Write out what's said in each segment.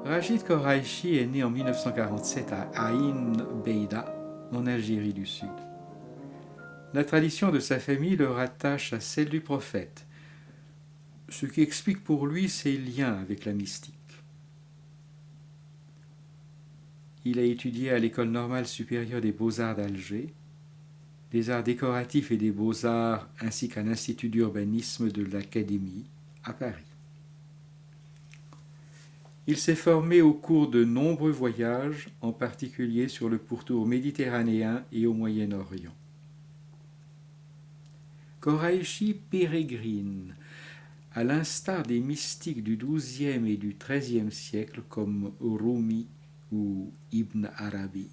Rachid Koraichi est né en 1947 à Ain Beida, en Algérie du Sud. La tradition de sa famille le rattache à celle du prophète, ce qui explique pour lui ses liens avec la mystique. Il a étudié à l'École normale supérieure des beaux-arts d'Alger, des arts décoratifs et des beaux-arts, ainsi qu'à l'Institut d'urbanisme de l'Académie, à Paris. Il s'est formé au cours de nombreux voyages, en particulier sur le pourtour méditerranéen et au Moyen-Orient. Koraichi pérégrine, à l'instar des mystiques du XIIe et du XIIIe siècle comme Rumi ou Ibn Arabi.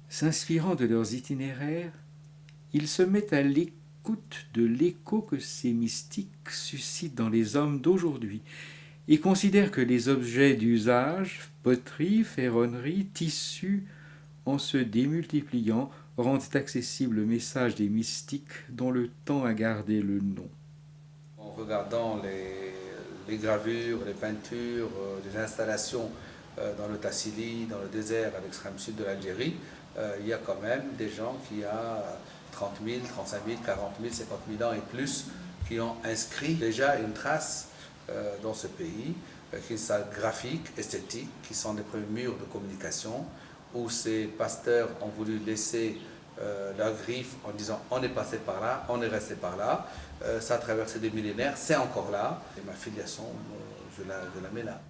S'inspirant de leurs itinéraires, il se met à l'écoute de l'écho que ces mystiques suscitent dans les hommes d'aujourd'hui et considère que les objets d'usage, poterie, ferronnerie, tissus, en se démultipliant, rendent accessible le message des mystiques dont le temps a gardé le nom. En regardant les gravures, les peintures, les installations dans le Tassili, dans le désert à l'extrême sud de l'Algérie, il y a quand même des gens qui ont 30 000, 35 000, 40 000, 50 000 ans et plus, qui ont inscrit déjà une trace dans ce pays, qui est graphique, esthétique, qui sont des premiers murs de communication, où ces pasteurs ont voulu laisser leur griffe en disant on est passé par là, on est resté par là, ça a traversé des millénaires, c'est encore là, et ma filiation, je la mets là.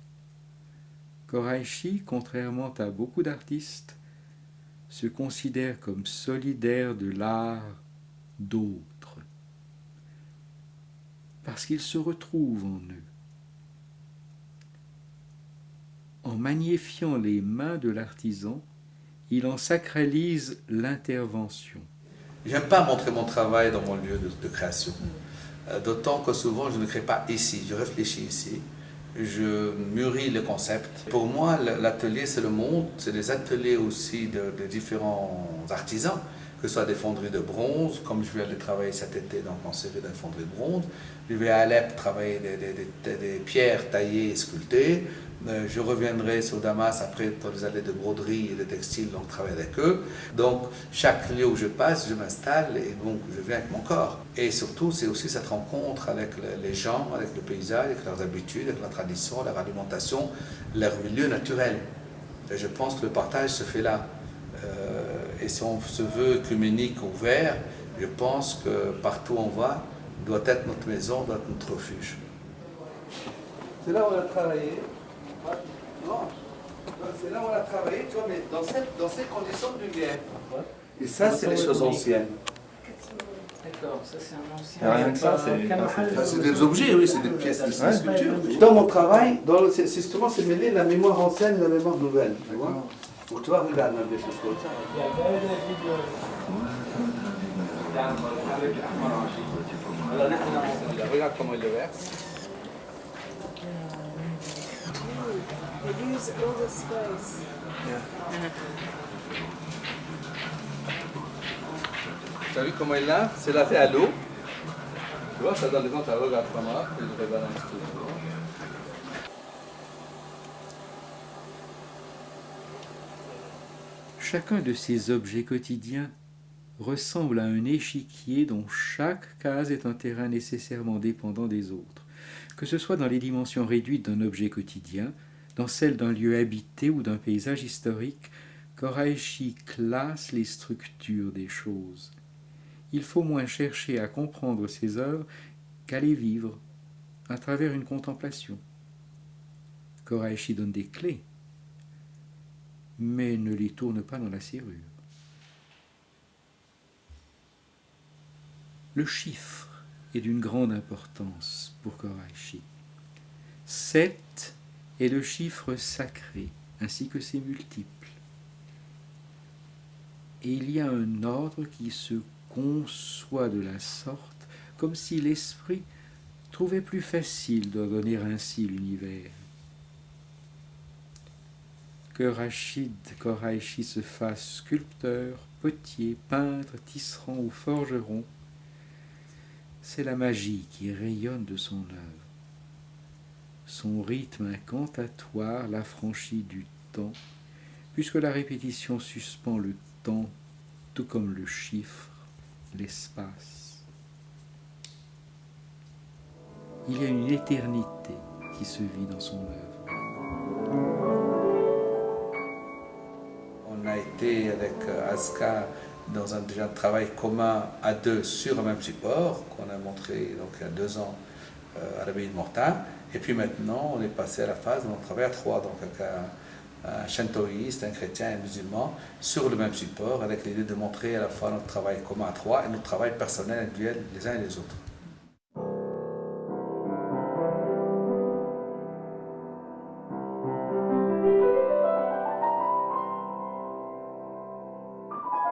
Koraichi, contrairement à beaucoup d'artistes, se considère comme solidaire de l'art d'autres, parce qu'il se retrouve en eux. En magnifiant les mains de l'artisan, il en sacralise l'intervention. J'aime pas montrer mon travail dans mon lieu de création, d'autant que souvent je ne crée pas ici, je réfléchis ici, je mûris le concept. Pour moi, l'atelier c'est le monde, c'est des ateliers aussi de différents artisans, que ce soit des fonderies de bronze, comme je vais aller travailler cet été dans mon CV d'une fonderie de bronze, je vais à Alep travailler des pierres taillées et sculptées, je reviendrai sur Damas après dans les allées de broderie et de textile, donc travailler avec eux. Donc chaque lieu où je passe, je m'installe et donc je viens avec mon corps. Et surtout, c'est aussi cette rencontre avec les gens, avec le paysage, avec leurs habitudes, avec la tradition, leur alimentation, leur milieu naturel. Et je pense que le partage se fait là. Et si on se veut œcuménique, ouvert, je pense que partout où on va, doit être notre maison, doit être notre refuge. C'est là où on a travaillé. C'est là où on a travaillé, tu vois, mais dans ces conditions de lumière. Et ça, c'est les choses anciennes. D'accord, ça c'est un ancien. Rien que ça, C'est des objets, oui, c'est des pièces de sculpture. Dans mon travail, justement, c'est mêler la mémoire ancienne et la mémoire nouvelle. Tu vois? Donc, tu vois, regarde même des choses comme ça. Regarde comment il le verse. They use all the space. Tu as vu comment il l'a? C'est lavé à l'eau. Tu vois, ça donne des gens, tu regardes comment, puis il rebalance tout. Chacun de ces objets quotidiens ressemble à un échiquier dont chaque case est un terrain nécessairement dépendant des autres, que ce soit dans les dimensions réduites d'un objet quotidien, dans celles d'un lieu habité ou d'un paysage historique. Koraichi classe les structures des choses. Il faut moins chercher à comprendre ses œuvres qu'à les vivre à travers une contemplation. Koraichi donne des clés, mais ne les tourne pas dans la serrure. Le chiffre est d'une grande importance pour Koraichi. 7 est le chiffre sacré, ainsi que ses multiples. Et il y a un ordre qui se conçoit de la sorte, comme si l'esprit trouvait plus facile d'ordonner ainsi l'univers. Que Rachid Koraichi se fasse sculpteur, potier, peintre, tisserand ou forgeron, c'est la magie qui rayonne de son œuvre. Son rythme incantatoire l'affranchit du temps, puisque la répétition suspend le temps, tout comme le chiffre, l'espace. Il y a une éternité qui se vit dans son œuvre. On a été avec Aska dans un travail commun à deux sur un même support qu'on a montré donc, il y a 2 ans à l'abbaye de Mortain. Et puis maintenant, on est passé à la phase où on travaille à 3, donc avec un shintoïste, un chrétien et un musulman sur le même support, avec l'idée de montrer à la fois notre travail commun à 3 et notre travail personnel, individuel les uns et les autres.